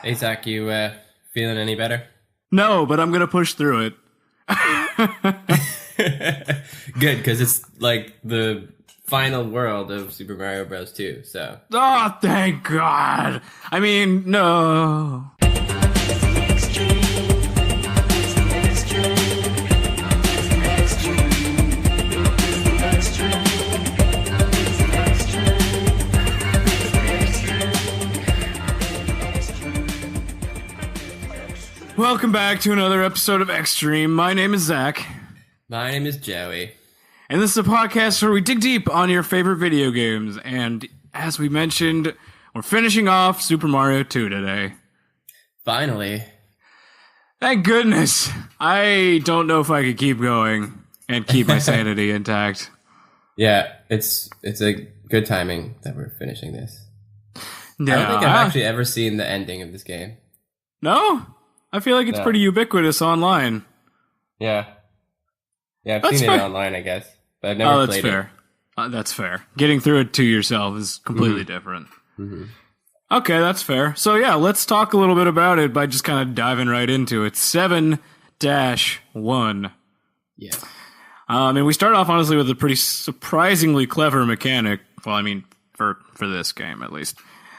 Hey Zach, you feeling any better? No, but I'm gonna push through it. Good, because it's like the final world of Super Mario Bros. 2, so. Oh, thank God. I mean, no. Welcome back to another episode of Extreme. My name is Zach. My name is Joey. And this is a podcast where we dig deep on your favorite video games. And as we mentioned, we're finishing off Super Mario 2 today. Finally. Thank goodness. I don't know if I could keep going and keep my sanity intact. Yeah, it's a good timing that we're finishing this. Yeah, I don't think I've actually ever seen the ending of this game. No? I feel like it's pretty ubiquitous online. Yeah. Yeah, I've seen it online, I guess. But I've never played it. That's fair. Getting through it to yourself is completely different. Mm-hmm. Okay, that's fair. So yeah, let's talk a little bit about it by just kind of diving right into it. 7-1. Yeah. And we start off, honestly, with a pretty surprisingly clever mechanic. Well, I mean, for this game, at least.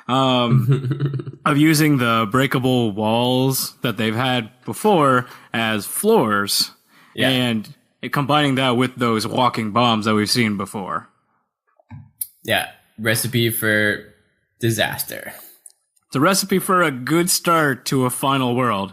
Of using the breakable walls that they've had before as floors. Yeah. And combining that with those walking bombs that we've seen before. Yeah. Recipe for disaster. It's a recipe for a good start to a final world.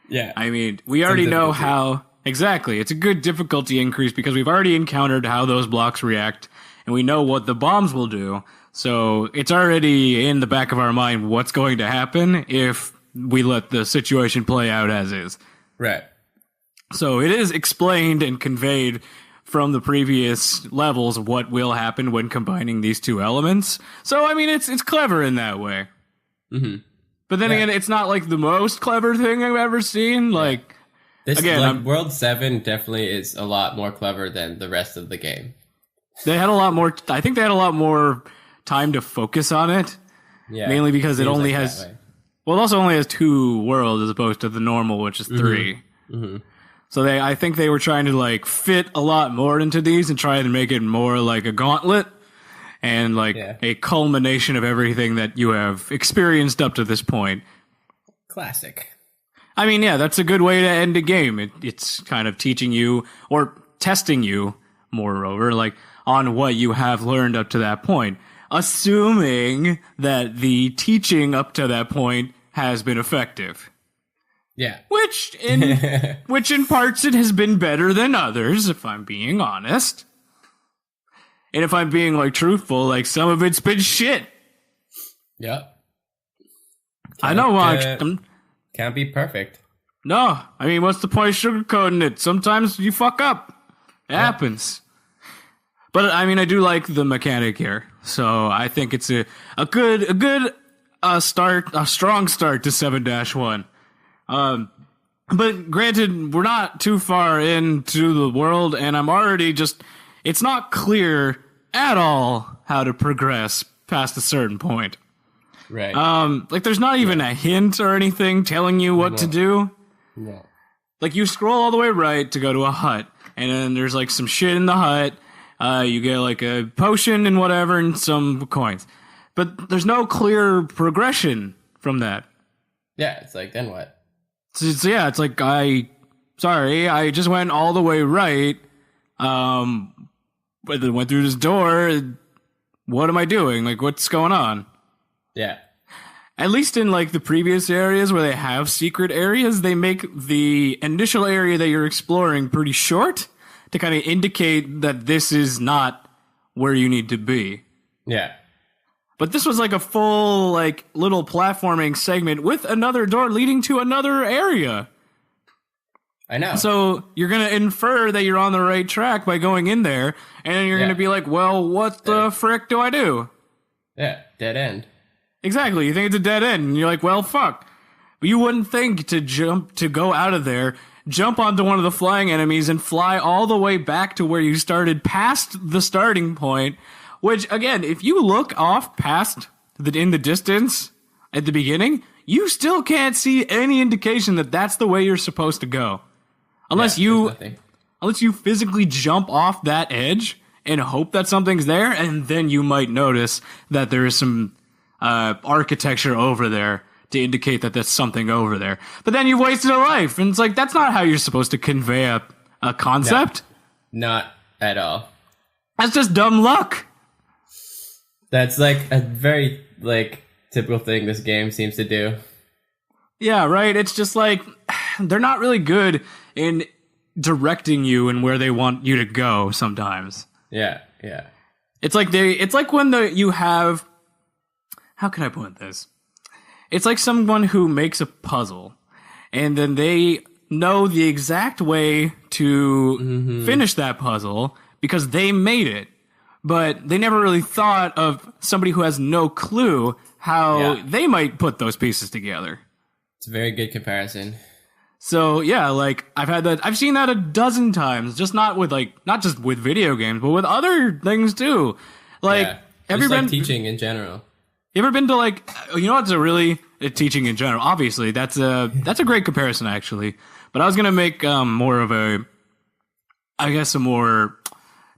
Yeah. I mean, we already know how... Exactly. It's a good difficulty increase because we've already encountered how those blocks react, and we know what the bombs will do. So it's already in the back of our mind what's going to happen if we let the situation play out as is. Right. So it is explained and conveyed from the previous levels what will happen when combining these two elements. So, I mean, it's clever in that way. Mm-hmm. But then again, it's not like the most clever thing I've ever seen. Like, this, again, World 7 definitely is a lot more clever than the rest of the game. They had a lot more, I think they had a lot more time to focus on it. Yeah. Mainly because it only has, well, it also only has 2 worlds as opposed to the normal, which is 3. Mm-hmm. So I think they were trying to like fit a lot more into these and try to make it more like a gauntlet and like a culmination of everything that you have experienced up to this point. Classic. I mean, yeah, that's a good way to end a game. It's kind of teaching you or testing you, moreover, like on what you have learned up to that point. Assuming that the teaching up to that point has been effective. Yeah. Which in parts it has been better than others, if I'm being honest. And if I'm being like truthful, like some of it's been shit. Yeah. I know. Can't be perfect. No, I mean, what's the point of sugarcoating it? Sometimes you fuck up. It happens. But I mean, I do like the mechanic here, so I think it's a strong start to 7-1. But granted, we're not too far into the world, and I'm already it's not clear at all how to progress past a certain point. Right. Like there's not even a hint or anything telling you what to do. No. Like you scroll all the way right to go to a hut, and then there's like some shit in the hut. You get like a potion and whatever and some coins. But there's no clear progression from that. Yeah, it's like, then what? So it's like, I just went all the way right. But then went through this door. What am I doing? Like, what's going on? Yeah. At least in like the previous areas where they have secret areas, they make the initial area that you're exploring pretty short to kind of indicate that this is not where you need to be. Yeah. But this was like a full, like, little platforming segment with another door leading to another area. I know. So you're going to infer that you're on the right track by going in there, and then you're going to be like, well, what the frick do I do? Yeah, dead end. Exactly. You think it's a dead end, and you're like, well, fuck. But you wouldn't think to go out of there, jump onto one of the flying enemies, and fly all the way back to where you started past the starting point. Which, again, if you look off past in the distance, at the beginning, you still can't see any indication that that's the way you're supposed to go. Unless unless you physically jump off that edge and hope that something's there, and then you might notice that there is some architecture over there to indicate that there's something over there. But then you've wasted a life, and it's like, that's not how you're supposed to convey a concept. No, not at all. That's just dumb luck. That's like a very like typical thing this game seems to do. Yeah, right. It's just like they're not really good in directing you in where they want you to go sometimes. Yeah. It's like when you have, how can I put this? It's like someone who makes a puzzle and then they know the exact way to finish that puzzle because they made it, but they never really thought of somebody who has no clue how they might put those pieces together. It's a very good comparison. So yeah, like I've seen that a dozen times, not just with video games, but with other things too. Like, have you been teaching in general? You ever been to like, you know what's teaching in general? Obviously, that's a great comparison actually. But I was gonna make more of a more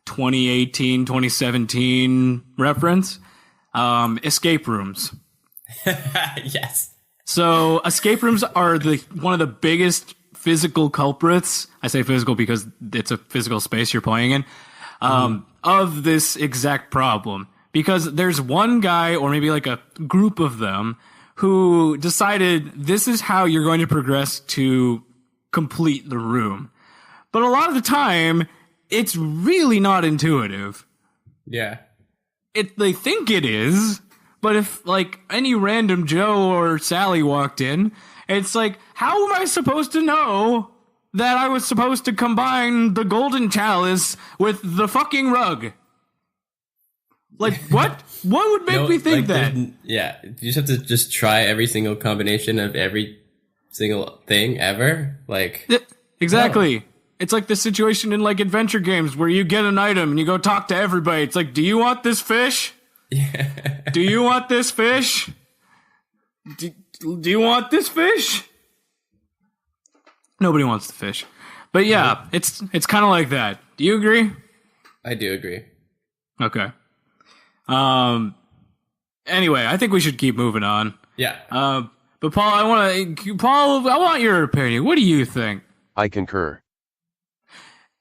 2018, 2017 reference. Escape rooms. Yes. So escape rooms are one of the biggest physical culprits. I say physical because it's a physical space you're playing in, of this exact problem. Because there's one guy, or maybe like a group of them, who decided this is how you're going to progress to complete the room. But a lot of the time, it's really not intuitive. Yeah. They think it is, but if like any random Joe or Sally walked in, it's like, how am I supposed to know that I was supposed to combine the golden chalice with the fucking rug? Like, what? What would make me think that? Yeah, you just have to try every single combination of every single thing ever. Like, exactly. No. It's like the situation in like adventure games where you get an item and you go talk to everybody. It's like, do you want this fish? Yeah. Do you want this fish? Do you want this fish? Nobody wants the fish. But yeah, it's kind of like that. Do you agree? I do agree. Okay. Anyway, I think we should keep moving on. Yeah. But Paul, I want your opinion. What do you think? I concur.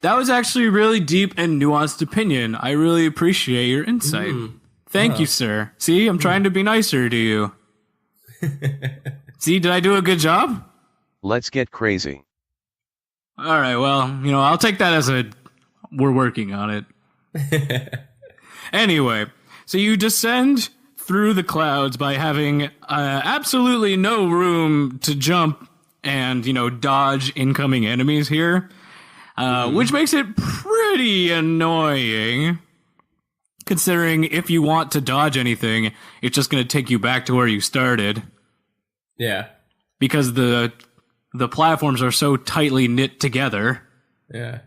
That was actually a really deep and nuanced opinion. I really appreciate your insight. Thank you, sir. See, I'm trying to be nicer to you. See, did I do a good job? Let's get crazy. All right, well, I'll take that as we're working on it. Anyway, so you descend through the clouds by having absolutely no room to jump and, dodge incoming enemies here, which makes it pretty annoying. Considering if you want to dodge anything, it's just going to take you back to where you started. Yeah. Because the platforms are so tightly knit together. Yeah.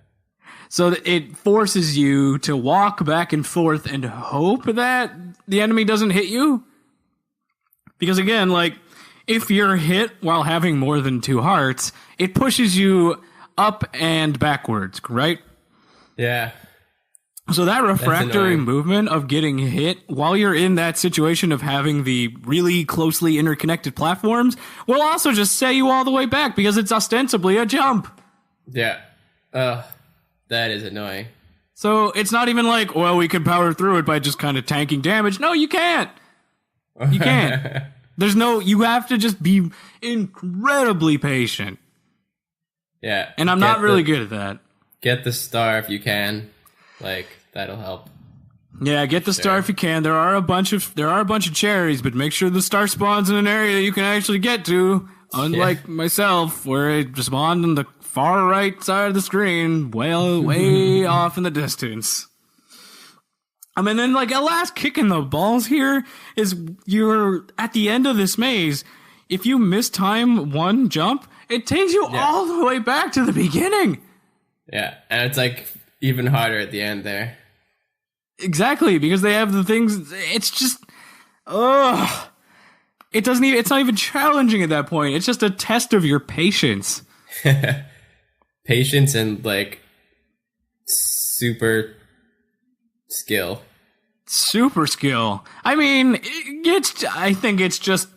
So it forces you to walk back and forth and hope that the enemy doesn't hit you. Because again, like, if you're hit while having more than 2 hearts, it pushes you up and backwards, right? Yeah. So that refractory movement of getting hit while you're in that situation of having the really closely interconnected platforms will also just set you all the way back because it's ostensibly a jump. Yeah. That is annoying. So it's not even like, well, we could power through it by just kind of tanking damage. No, you can't. You can't. You have to just be incredibly patient. Yeah. And I'm not really good at that. Get the star if you can. Like, that'll help. Yeah, get the star if you can. There are a bunch of cherries, but make sure the star spawns in an area that you can actually get to. Unlike myself, where it spawned on the far right side of the screen, way off in the distance. And then, like, a last kick in the balls here is you're at the end of this maze. If you miss time one jump, it takes you all the way back to the beginning. Yeah, and it's like even harder at the end there. Exactly, because they have the things. It's just, It doesn't even, it's not even challenging at that point. It's just a test of your patience. Patience and like super skill. Super skill. I mean, I think it's just,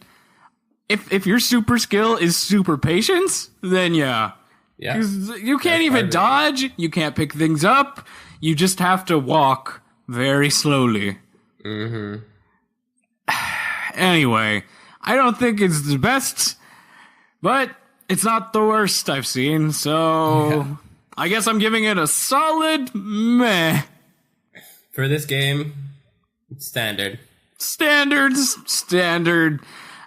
if your super skill is super patience, then yeah. Yeah. 'Cause you can't That's even part of dodge, you can't pick things up, you just have to walk very slowly. Mm-hmm. Anyway, I don't think it's the best, but it's not the worst I've seen, so I guess I'm giving it a solid meh. For this game, standard. Standard.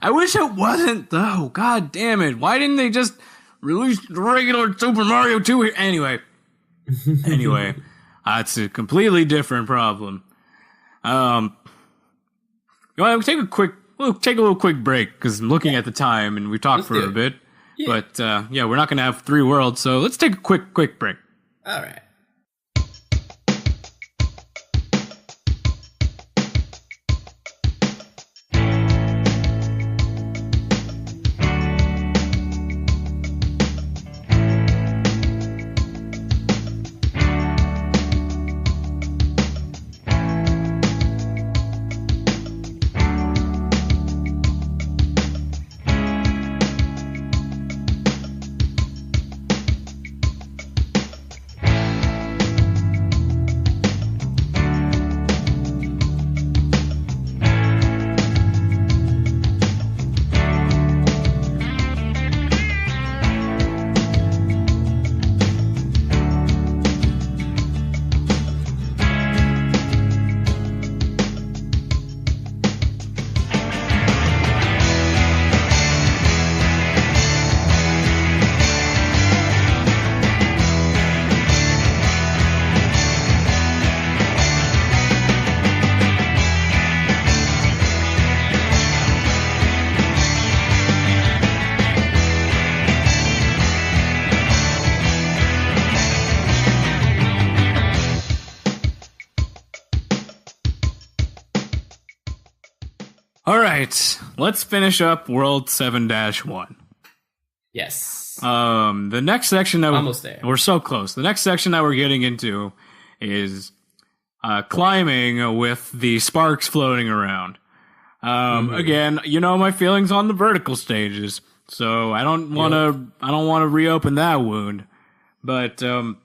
I wish it wasn't, though. God damn it. Why didn't they just release the regular Super Mario 2 here? Anyway, that's a completely different problem. We'll take a little quick break, because I'm looking at the time, and we talked for a bit. Yeah. But, we're not going to have 3 worlds, so let's take a quick break. All right. All right, let's finish up World 7-1. Yes. The next section that almost there. We're so close. The next section that we're getting into is climbing with the sparks floating around. Again, you know my feelings on the vertical stages, so I don't want to reopen that wound. But you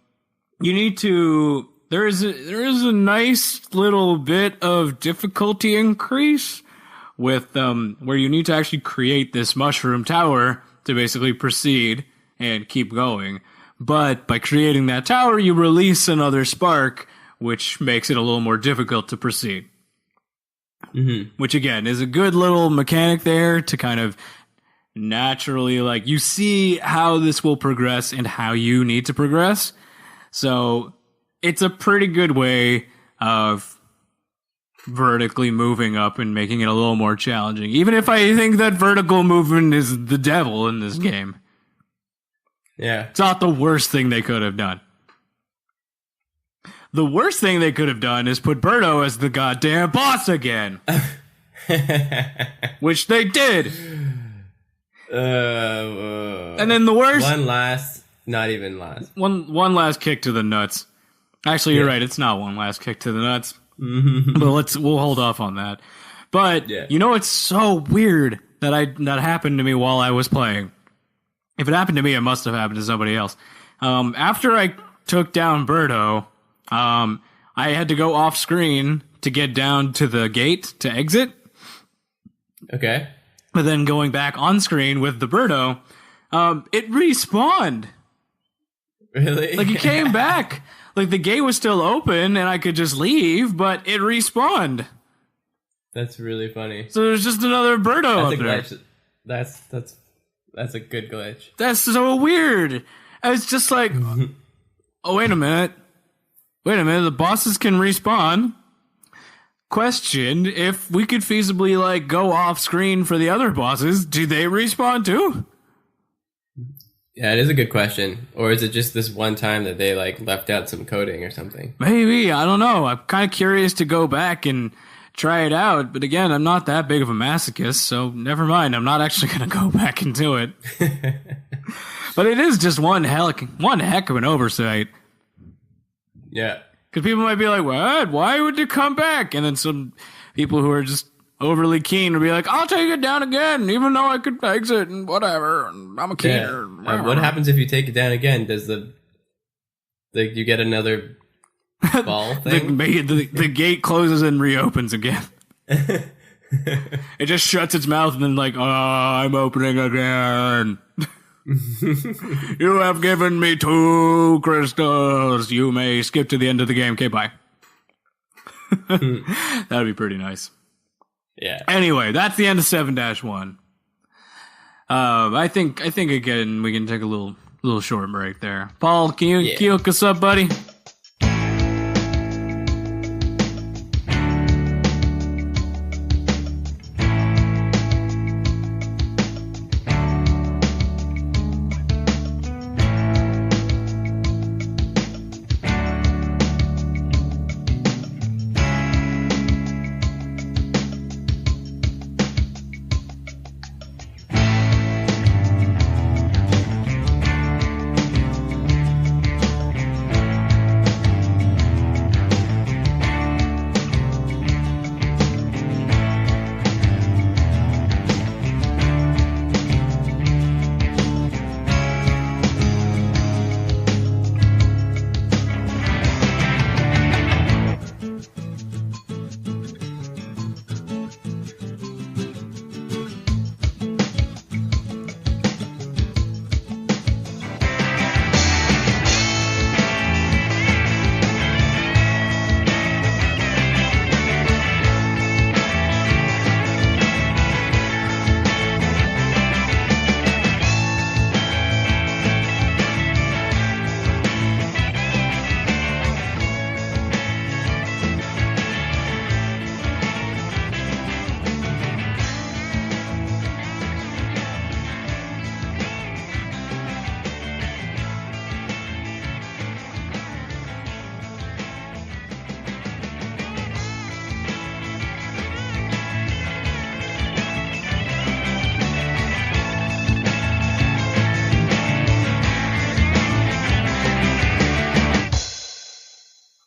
need to. There is a nice little bit of difficulty increase with where you need to actually create this mushroom tower to basically proceed and keep going. But by creating that tower, you release another spark, which makes it a little more difficult to proceed. Mm-hmm. Which again is a good little mechanic there to kind of naturally, like, you see how this will progress and how you need to progress. So it's a pretty good way of vertically moving up and making it a little more challenging. Even if I think that vertical movement is the devil in this game. Yeah. It's not the worst thing they could have done. The worst thing they could have done is put Birdo as the goddamn boss again. Which they did. And then the worst... One last kick to the nuts. Actually, you're right. It's not one last kick to the nuts. But we'll hold off on that. But you know, it's so weird that happened to me while I was playing. If it happened to me, it must have happened to somebody else. After I took down Birdo, I had to go off screen to get down to the gate to exit. Okay. But then going back on screen with the Birdo, it respawned. Really? Like, it came back. Like, the gate was still open and I could just leave, but it respawned. That's really funny. So there's just another Birdo up there. That's a good glitch. That's so weird. It's just like, oh, wait a minute, the bosses can respawn. Question, if we could feasibly, like, go off screen for the other bosses, do they respawn too? Yeah, it is a good question. Or is it just this one time that they, like, left out some coding or something? Maybe, I don't know. I'm kind of curious to go back and try it out, but again, I'm not that big of a masochist, so never mind. I'm not actually going to go back into it. But it is just one heck of an oversight. Yeah. Because people might be like, what? Why would you come back? And then some people who are just overly keen will be like, I'll take it down again, even though I could exit and whatever. And I'm a keener. Yeah. What happens if you take it down again? Does you get another ball thing? the gate closes and reopens again. It just shuts its mouth and then like, oh, I'm opening again. You have given me 2 crystals. You may skip to the end of the game. Okay, bye. That'd be pretty nice. Yeah. Anyway, that's the end of 7-1. I think again we can take a little short break there. Paul, can you hook us up, buddy?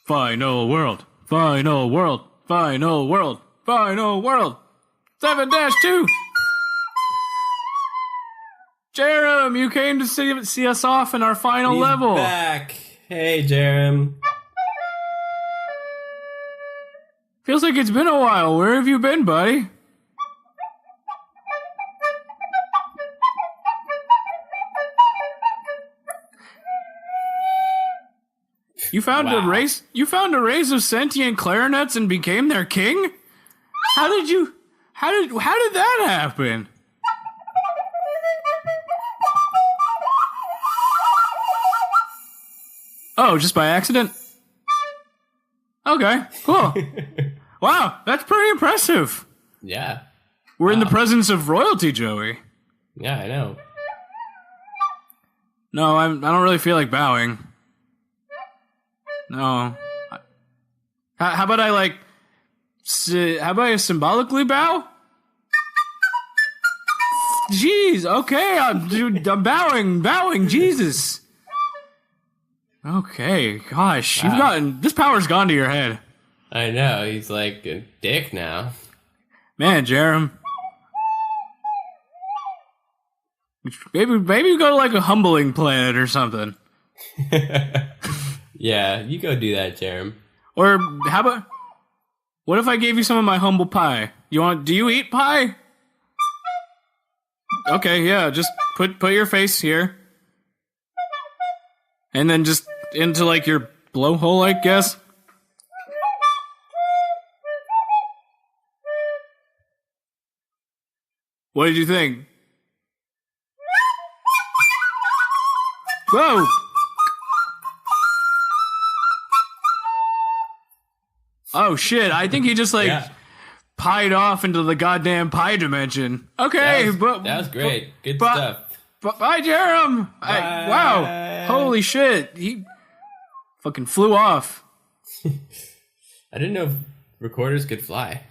Final world. Final world. Final world. Final world. 7-2. Jerem, you came to see us off in our final level. Back. Hey, Jerem. Feels like it's been a while. Where have you been, buddy? You found a race. You found a race of sentient clarinets and became their king. How did that happen? Oh, just by accident? Okay, cool. Wow, that's pretty impressive. Yeah. We're in the presence of royalty, Joey. Yeah, I know. No, I don't really feel like bowing. No. How about I symbolically bow? Jeez, okay, I'm bowing, Jesus. Okay, gosh, this power's gone to your head. I know, he's like a dick now. Man, Jerem. Maybe go to like a humbling planet or something. Yeah, you go do that, Jerem. Or how about, what if I gave you some of my humble pie? Do you eat pie? Okay, yeah, just put your face here. And then just into like your blowhole, I guess. What did you think? Whoa! Oh shit, I think he just pied off into the goddamn pie dimension. Okay, that was great. Good stuff. Bye, Jerem! Wow, holy shit, he fucking flew off. I didn't know recorders could fly.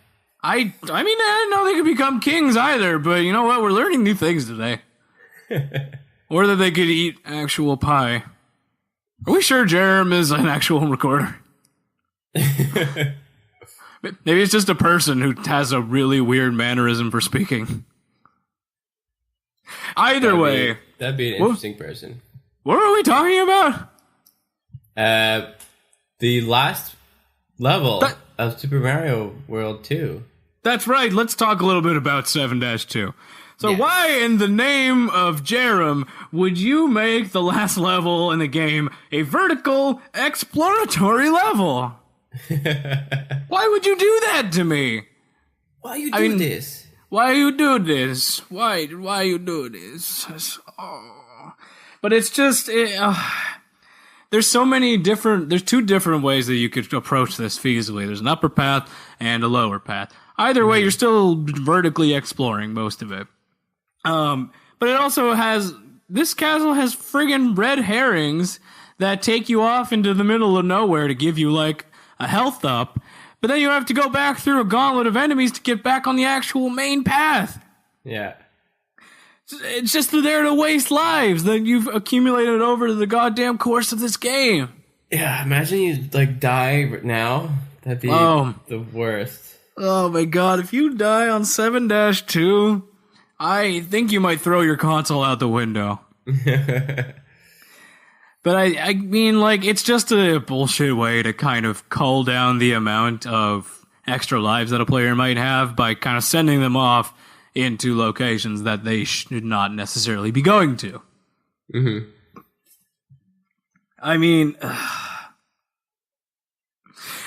I mean, I didn't know they could become kings either, but you know what? We're learning new things today. Or that they could eat actual pie. Are we sure Jerem is an actual recorder? Maybe it's just a person who has a really weird mannerism for speaking. Either way. That'd be an interesting person. What are we talking about? The last level of Super Mario World 2. That's right. Let's talk a little bit about 7-2. So Yes. why in the name of Jerem would you make the last level in the game a vertical exploratory level? Why would you do that to me? Why you do this? Why you do this? Why you do this? Oh. But it's just there's so many there's two different ways that you could approach this feasibly. There's an upper path and a lower path. Either way, you're still vertically exploring most of it. But it also this castle has friggin' red herrings that take you off into the middle of nowhere to give you like a health up. But then you have to go back through a gauntlet of enemies to get back on the actual main path. Yeah. It's just there to waste lives that you've accumulated over the goddamn course of this game. Yeah, imagine you like die now. That'd be the worst. Oh my god, if you die on 7-2, I think you might throw your console out the window. But I mean, like, it's just a bullshit way to kind of cull down the amount of extra lives that a player might have by kind of sending them off into locations that they should not necessarily be going to. Mm-hmm. I mean,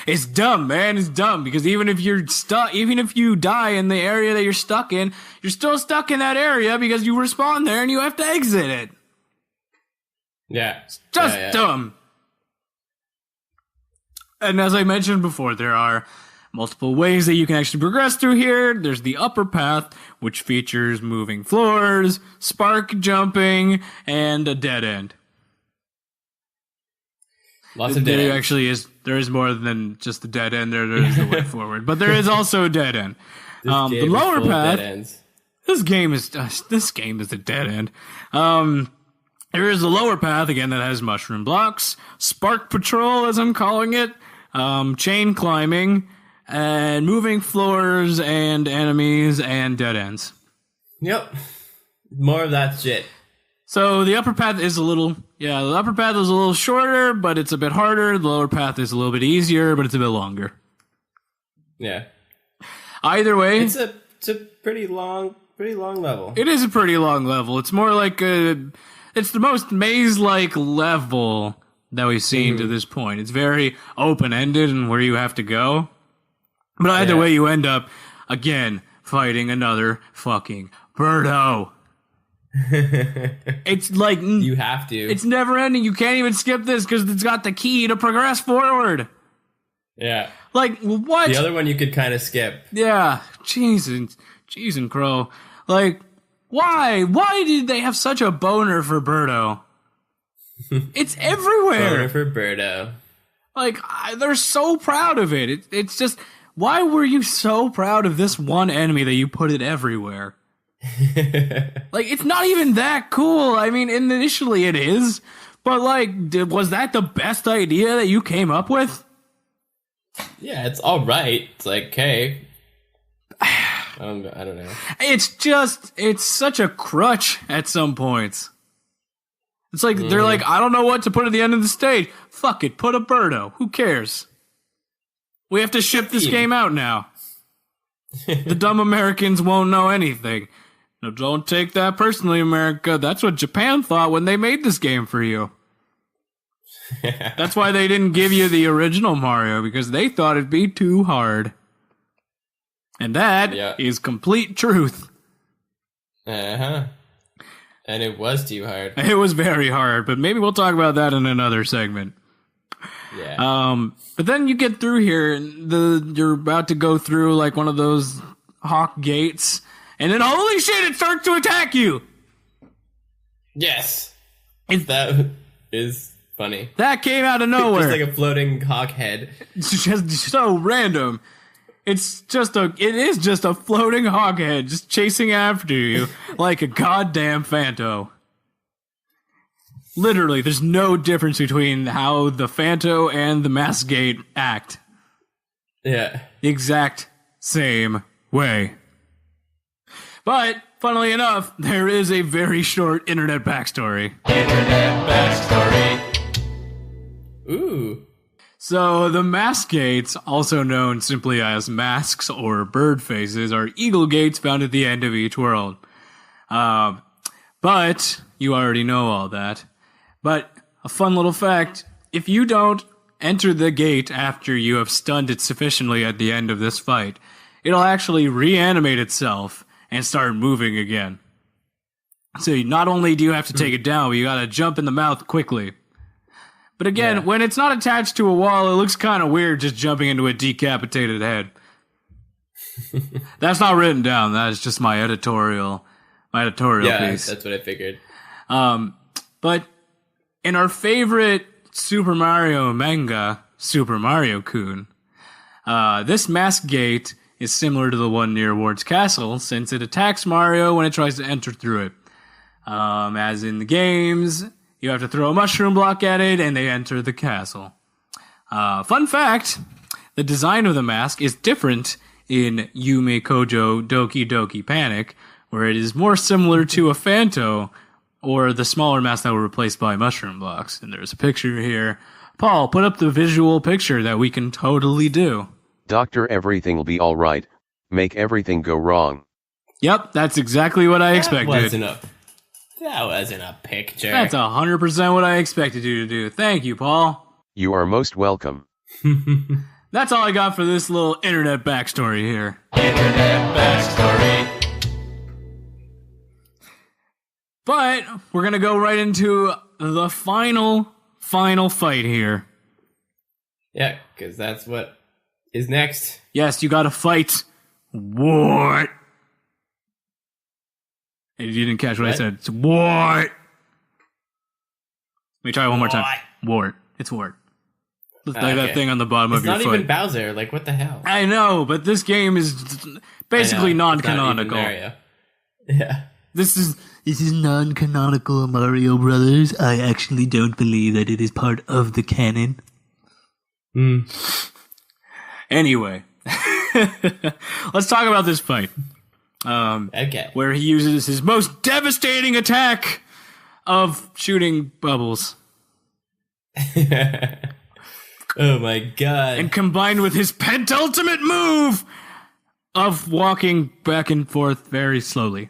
it's dumb, man. It's dumb because even if you die in the area that you're stuck in, you're still stuck in that area because you respawn there and you have to exit it. Yeah. It's just dumb. And as I mentioned before, there are multiple ways that you can actually progress through here. There's the upper path, which features moving floors, spark jumping, and a dead end. Lots of dead ends. Actually there is more than just the dead end. There is the way forward, but there is also a dead end. The lower path. This game is a dead end. There is a lower path again that has mushroom blocks, spark patrol as I'm calling it, chain climbing, and moving floors and enemies and dead ends. Yep. More of that shit. So the upper path is the upper path is a little shorter, but it's a bit harder. The lower path is a little bit easier, but it's a bit longer. Yeah. Either way, it's a pretty long level. It is a pretty long level. It's more like it's the most maze-like level that we've seen to this point. It's very open-ended and where you have to go. But either way, you end up, again, fighting another fucking Birdo. It's like... You have to. It's never-ending. You can't even skip this because it's got the key to progress forward. Yeah. Like, what? The other one you could kind of skip. Yeah. Jeez and crow. Like... Why? Why did they have such a boner for Birdo? It's everywhere. Boner for Birdo. Like, they're so proud of it. It's just, why were you so proud of this one enemy that you put it everywhere? Like, it's not even that cool. I mean, initially it is, but like, was that the best idea that you came up with? Yeah, it's all right. It's like, hey. I don't know. It's such a crutch at some points. It's like, they're like, I don't know what to put at the end of the stage. Fuck it, put a Birdo. Who cares? We have to ship this game out now. The dumb Americans won't know anything. No, don't take that personally, America. That's what Japan thought when they made this game for you. That's why they didn't give you the original Mario, because they thought it'd be too hard. And that is complete truth. Uh-huh. And it was too hard. It was very hard, but maybe we'll talk about that in another segment. Yeah. But then you get through here, and you're about to go through like one of those hawk gates, and then holy shit, it starts to attack you! Yes! That is funny. That came out of nowhere. Just like a floating hawk head. It's just so random. It is just a floating hoghead just chasing after you like a goddamn Phanto. Literally, there's no difference between how the Phanto and the Mask Gate act. Yeah. The exact same way. But, funnily enough, there is a very short internet backstory. Ooh. So, the Mask Gates, also known simply as masks or bird faces, are eagle gates found at the end of each world. But, you already know all that. But, a fun little fact, if you don't enter the gate after you have stunned it sufficiently at the end of this fight, it'll actually reanimate itself and start moving again. So not only do you have to take it down, but you gotta jump in the mouth quickly. But again, when it's not attached to a wall, it looks kind of weird just jumping into a decapitated head. That's not written down. That is just my editorial piece. That's what I figured. But in our favorite Super Mario manga, Super Mario-kun, this Mask Gate is similar to the one near Ward's Castle, since it attacks Mario when it tries to enter through it. As in the games, you have to throw a mushroom block at it, and they enter the castle. Fun fact, the design of the mask is different in Yume Kojo Doki Doki Panic, where it is more similar to a Phanto, or the smaller masks that were replaced by mushroom blocks. And there's a picture here. Paul, put up the visual picture that we can totally do. Doctor, everything will be alright. Make everything go wrong. Yep, that's exactly what I expected. That wasn't a picture. That's 100% what I expected you to do. Thank you, Paul. You are most welcome. That's all I got for this little internet backstory here. Internet backstory. But we're going to go right into the final fight here. Yeah, because that's what is next. Yes, you got to fight Wart. Hey, you didn't catch what I said. It's Wart. Let me try it one more time. Wart. It's Wart. Looks like that thing on the bottom of your foot. It's not even Bowser. Like, what the hell? I know, but this game is basically non-canonical. Mario. Yeah. This is non-canonical Mario Brothers. I actually don't believe that it is part of the canon. Anyway, let's talk about this fight. Okay. Where he uses his most devastating attack of shooting bubbles. Oh my god. And combined with his penultimate move of walking back and forth very slowly.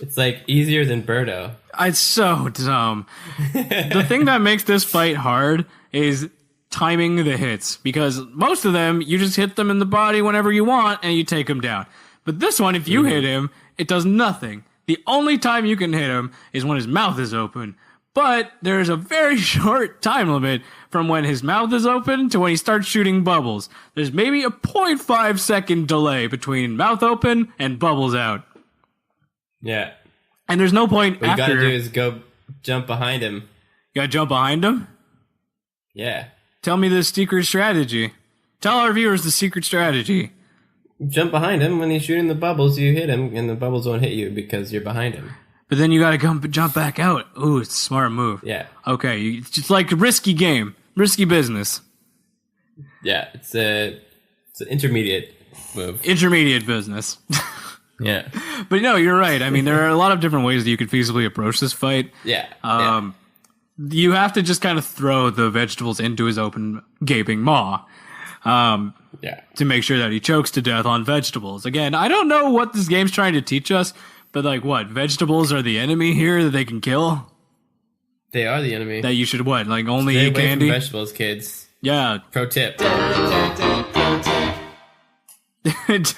It's like easier than Birdo. It's so dumb. The thing that makes this fight hard is timing the hits, because most of them, you just hit them in the body whenever you want and you take them down. But this one, if you hit him, it does nothing. The only time you can hit him is when his mouth is open. But there's a very short time limit from when his mouth is open to when he starts shooting bubbles. There's maybe a 0.5 second delay between mouth open and bubbles out. Yeah. And there's no point what after. What you gotta do is go jump behind him. You gotta jump behind him? Yeah. Tell me the secret strategy. Tell our viewers the secret strategy. Jump behind him. When he's shooting the bubbles, you hit him, and the bubbles won't hit you because you're behind him. But then you gotta jump back out. Ooh, it's a smart move. Yeah. Okay, it's just like a risky game. Risky business. Yeah, it's an intermediate move. Intermediate business. Yeah. But no, you're right. I mean, there are a lot of different ways that you could feasibly approach this fight. Yeah. You have to just kind of throw the vegetables into his open, gaping maw. To make sure that he chokes to death on vegetables. Again, I don't know what this game's trying to teach us, but like what? Vegetables are the enemy here that they can kill? They are the enemy. That you should what? Like only Stay eat away candy? From vegetables, kids. Yeah. Pro tip.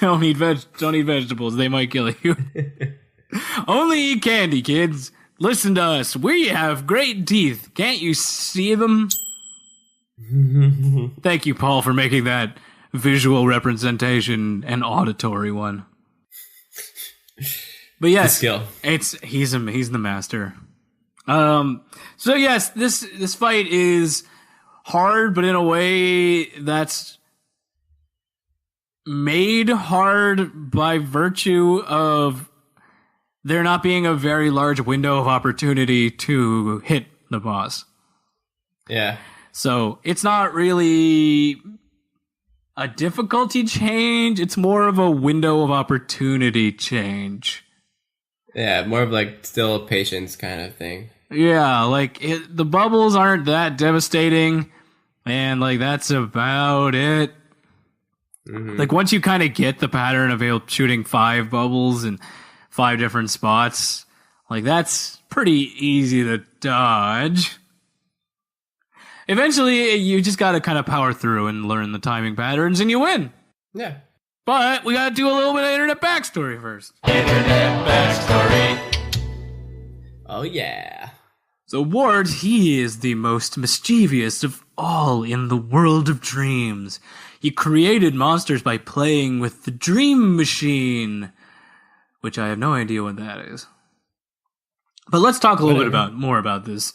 Don't eat vegetables. They might kill you. Only eat candy, kids. Listen to us. We have great teeth. Can't you see them? Thank you, Paul, for making that visual representation an auditory one. But yes, skill. He's the master. So yes, this fight is hard, but in a way that's made hard by virtue of there not being a very large window of opportunity to hit the boss. Yeah. So it's not really a difficulty change. It's more of a window of opportunity change. Yeah, more of like still a patience kind of thing. Yeah, like the bubbles aren't that devastating, and like that's about it. Mm-hmm. Like once you kind of get the pattern of shooting 5 bubbles in 5 different spots, like that's pretty easy to dodge. Eventually, you just got to kind of power through and learn the timing patterns, and you win. Yeah. But we got to do a little bit of internet backstory first. Internet backstory. Oh, yeah. So Ward, he is the most mischievous of all in the world of dreams. He created monsters by playing with the dream machine, which I have no idea what that is. But let's talk a little bit more about this.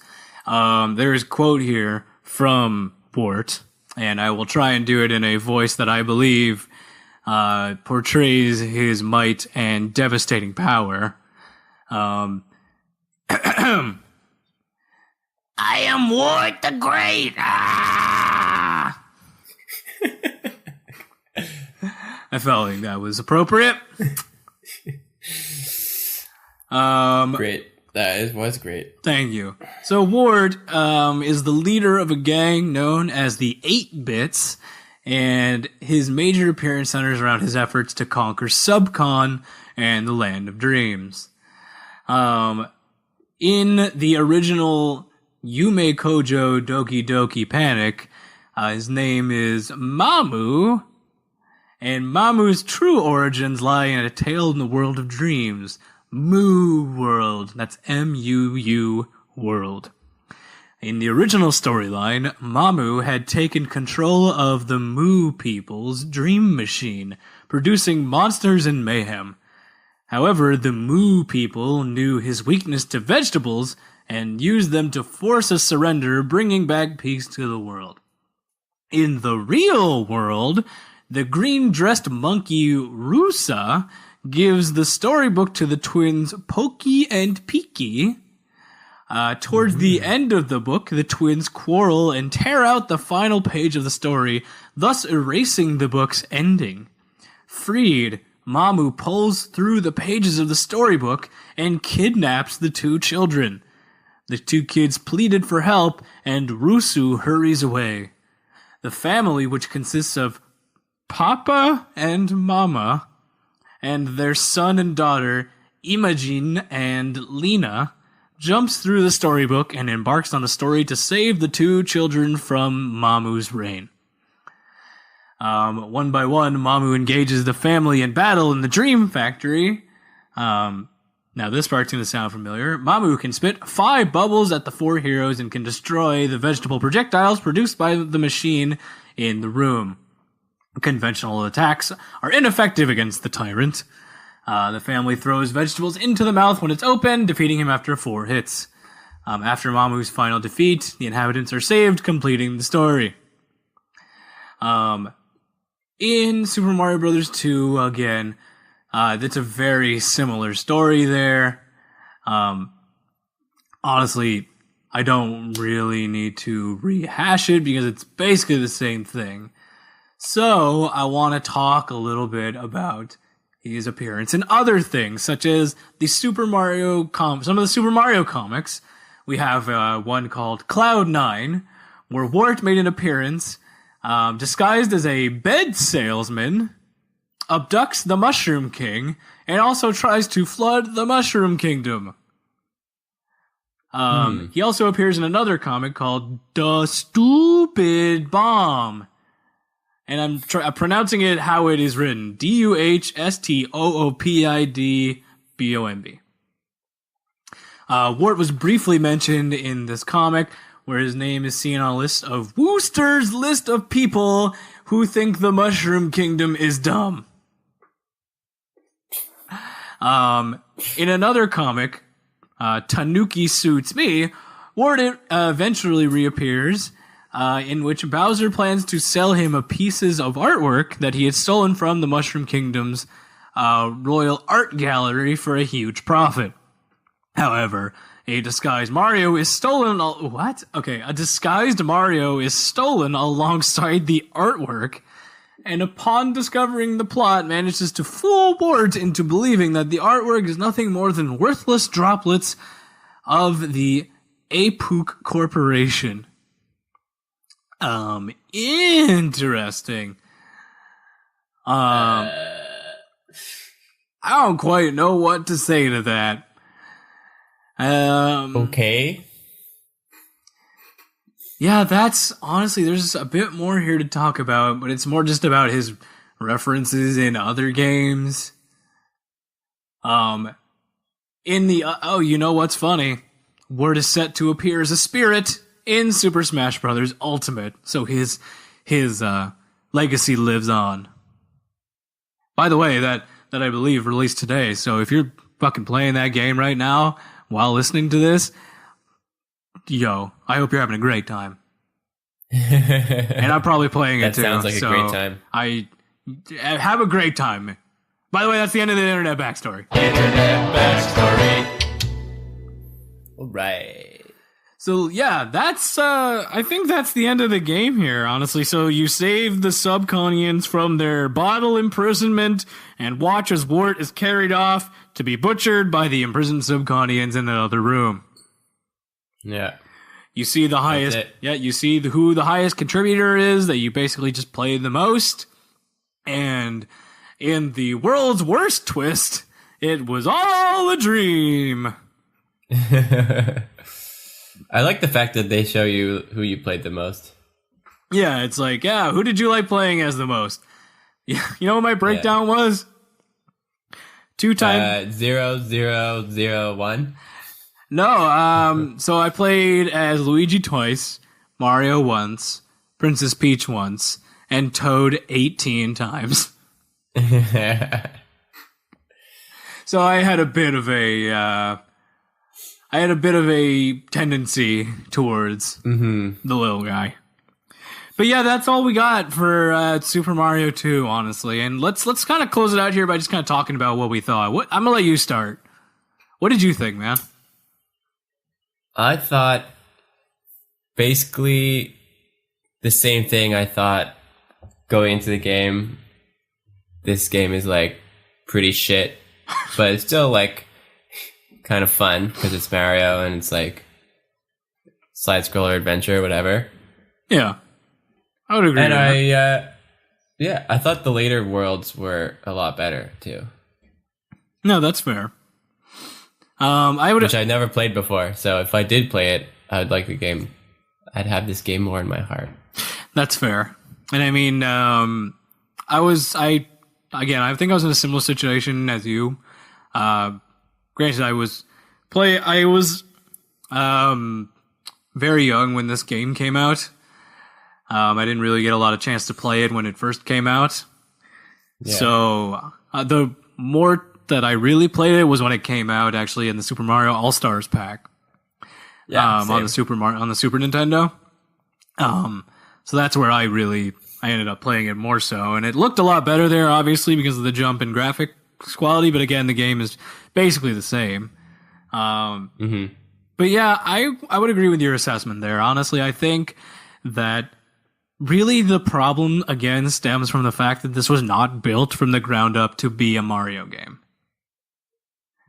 There's a quote here from Wart, and I will try and do it in a voice that I believe portrays his might and devastating power. I am Wart the Great! Ah! I felt like that was appropriate. Great. That was great. Thank you. So Ward is the leader of a gang known as the 8-Bits, and his major appearance centers around his efforts to conquer Subcon and the Land of Dreams. In the original Yume Kojo Doki Doki Panic, his name is Mamu, and Mamu's true origins lie in a tale in the world of dreams. Moo World. That's M-U-U World. In the original storyline, Mamu had taken control of the Moo people's dream machine, producing monsters and mayhem. However, the Moo people knew his weakness to vegetables and used them to force a surrender, bringing back peace to the world. In the real world, the green-dressed monkey Rusa gives the storybook to the twins Pokey and Peaky. Towards the end of the book, the twins quarrel and tear out the final page of the story, thus erasing the book's ending. Freed, Mamu pulls through the pages of the storybook and kidnaps the 2 children. The 2 kids pleaded for help, and Rusu hurries away. The family, which consists of Papa and Mama, and their son and daughter, Imagine and Lena, jumps through the storybook and embarks on a story to save the 2 children from Mamu's reign. One by one, Mamu engages the family in battle in the Dream Factory. Now this part's going to sound familiar. Mamu can spit 5 bubbles at the 4 heroes and can destroy the vegetable projectiles produced by the machine in the room. Conventional attacks are ineffective against the tyrant. The family throws vegetables into the mouth when it's open, defeating him after 4 hits. After Mamu's final defeat, the inhabitants are saved, completing the story. In Super Mario Bros. 2, again, it's a very similar story there. Honestly, I don't really need to rehash it because it's basically the same thing. So, I want to talk a little bit about his appearance in other things, such as the some of the Super Mario comics. We have one called Cloud 9, where Wart made an appearance, disguised as a bed salesman, abducts the Mushroom King, and also tries to flood the Mushroom Kingdom. He also appears in another comic called The Stupid Bomb. And I'm pronouncing it how it is written. DUHSTOOPIDBOMB. Wart was briefly mentioned in this comic, where his name is seen on a list of Wooster's list of people who think the Mushroom Kingdom is dumb. In another comic, Tanuki Suits Me, word eventually reappears, in which Bowser plans to sell him a pieces of artwork that he had stolen from the Mushroom Kingdom's Royal Art Gallery for a huge profit. However, a disguised Mario is stolen. A disguised Mario is stolen alongside the artwork, and upon discovering the plot, manages to fool Wart into believing that the artwork is nothing more than worthless droplets of the Apook Corporation. Interesting. I don't quite know what to say to that. Okay. Yeah, that's honestly, there's a bit more here to talk about, but it's more just about his references in other games. You know what's funny? Word is set to appear as a spirit in Super Smash Bros. Ultimate, so his legacy lives on. By the way, that I believe released today, so if you're fucking playing that game right now while listening to this, yo, I hope you're having a great time. And I'm probably playing it too. That sounds like a great time. I have a great time. By the way, that's the end of the internet backstory. All right. So yeah, that's I think that's the end of the game here, honestly. So you save the Subconians from their bottle imprisonment and watch as Wart is carried off to be butchered by the imprisoned Subconians in the other room. Yeah. You see the highest, you see who the highest contributor is, that you basically just play the most. And in the world's worst twist, it was all a dream. I like the fact that they show you who you played the most. Yeah, it's like, who did you like playing as the most? Yeah, you know what my breakdown was? 2 times 0-0-0-1. No, so I played as Luigi twice, Mario once, Princess Peach once, and Toad 18 times. So I had a bit of a tendency towards the little guy. But yeah, that's all we got for Super Mario 2, honestly. And let's kind of close it out here by just kind of talking about what we thought. I'm gonna let you start. What did you think, man? I thought basically the same thing I thought going into the game. This game is like pretty shit, but it's still like kind of fun because it's Mario and it's like side scroller adventure, whatever. Yeah, I would agree. And I thought the later worlds were a lot better too. No, that's fair. Which I never played before, so if I did play it, I would like the game. I'd have this game more in my heart. That's fair. And I mean, I think I was in a similar situation as you. Granted, I was very young when this game came out. I didn't really get a lot of chance to play it when it first came out. Yeah. So the more that I really played it was when it came out, actually, in the Super Mario All-Stars pack. Yeah, on the Super Nintendo. So that's where I ended up playing it more so, and it looked a lot better there, obviously, because of the jump in graphics quality. But again, the game is basically the same. But yeah, I would agree with your assessment there. Honestly, I think that really the problem again stems from the fact that this was not built from the ground up to be a Mario game.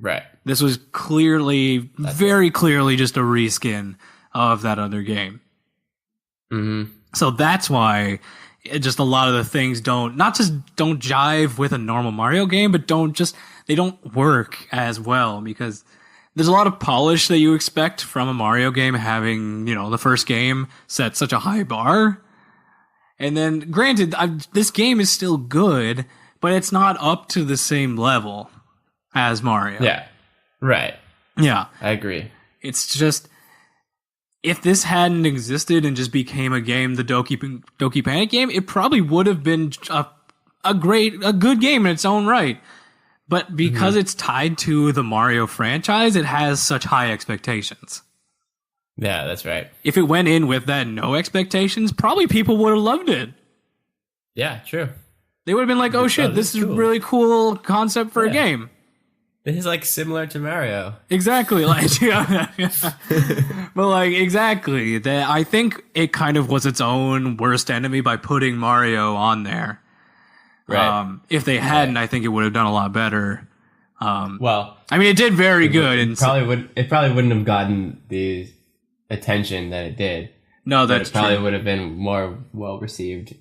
Right. This was very clearly just a reskin of that other game. Mm-hmm. So that's why just a lot of the things don't jive with a normal Mario game, but they don't work as well, because there's a lot of polish that you expect from a Mario game, having, the first game set such a high bar. And then granted, this game is still good, but it's not up to the same level as Mario. Yeah. Right. Yeah. I agree. It's just, if this hadn't existed and just became a game, the Doki Panic game, it probably would have been a good game in its own right. But because it's tied to the Mario franchise, it has such high expectations. Yeah, that's right. If it went in with that no expectations, probably people would have loved it. Yeah, true. They would have been like, oh shit, this is a really cool concept for a game. This is like similar to Mario. Exactly. But like, exactly. I think it kind of was its own worst enemy by putting Mario on there. Right. If they hadn't, I think it would have done a lot better. Well, I mean, it did very good. It probably wouldn't have gotten the attention that it did. No, that's true. It probably true. would have been more well received.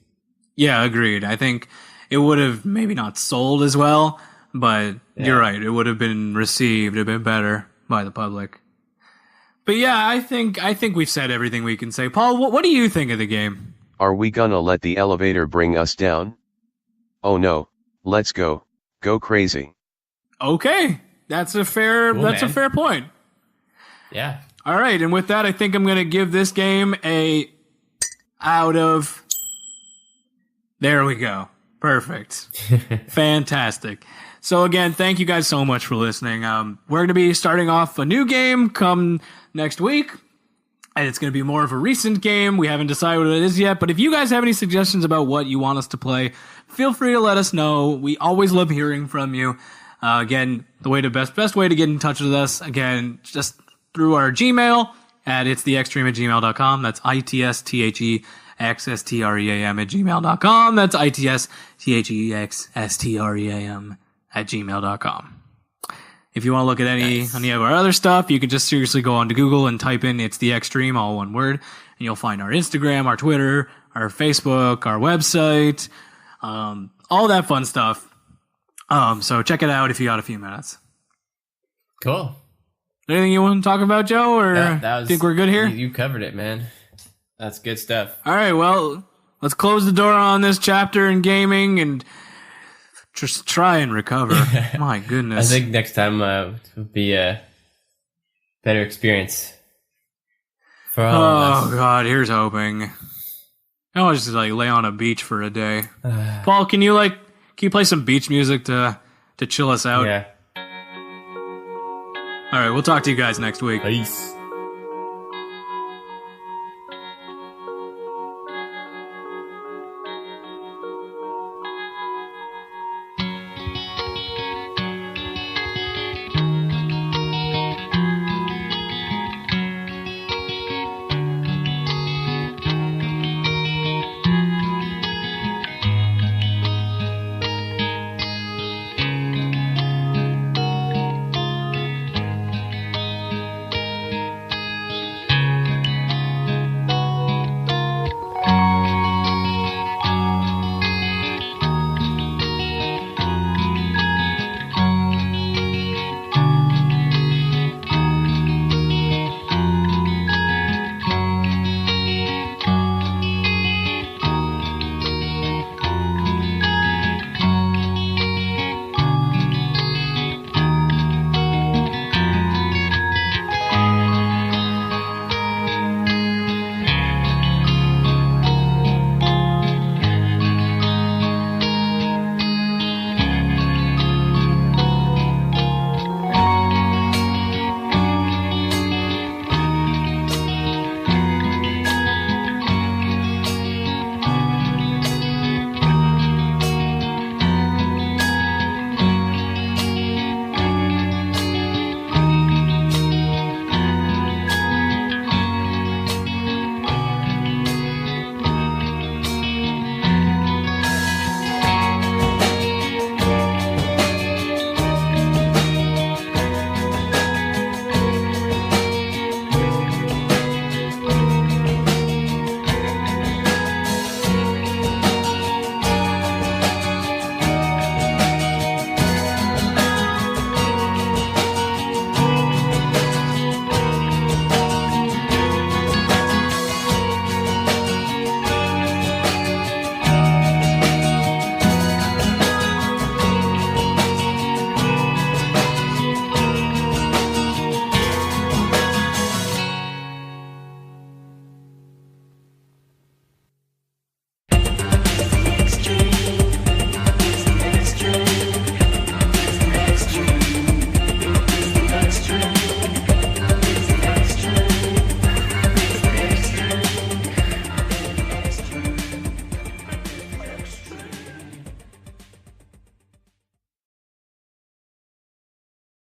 Yeah, agreed. I think it would have maybe not sold as well, but you're right. It would have been received a bit better by the public. But yeah, I think we've said everything we can say. Paul, what do you think of the game? Are we gonna let the elevator bring us down? Oh no, let's go. Go crazy. Okay. That's a fair point. Yeah. All right, and with that, I think I'm going to give this game a out of... There we go. Perfect. Fantastic. So again, thank you guys so much for listening. We're going to be starting off a new game come next week, and it's going to be more of a recent game. We haven't decided what it is yet, but if you guys have any suggestions about what you want us to play, feel free to let us know. We always love hearing from you. Again, the best way to get in touch with us, again, just through our Gmail at itstheextreme@gmail.com. That's ITSTHEXSTREAM@gmail.com. That's ITSTHEXSTREAM@gmail.com. If you want to look at any of our other stuff, you can just seriously go onto Google and type in It's the Extreme, all one word, and you'll find our Instagram, our Twitter, our Facebook, our website, all that fun stuff. So check it out if you got a few minutes. Cool. Anything you want to talk about, Joe, or think we're good here? You covered it, man. That's good stuff. All right, well, let's close the door on this chapter in gaming and just try and recover. My goodness. I think next time will be a better experience for all of us. Oh, God, here's hoping. I want to just lay on a beach for a day. Paul, can you play some beach music to chill us out? Yeah. All right, we'll talk to you guys next week. Peace.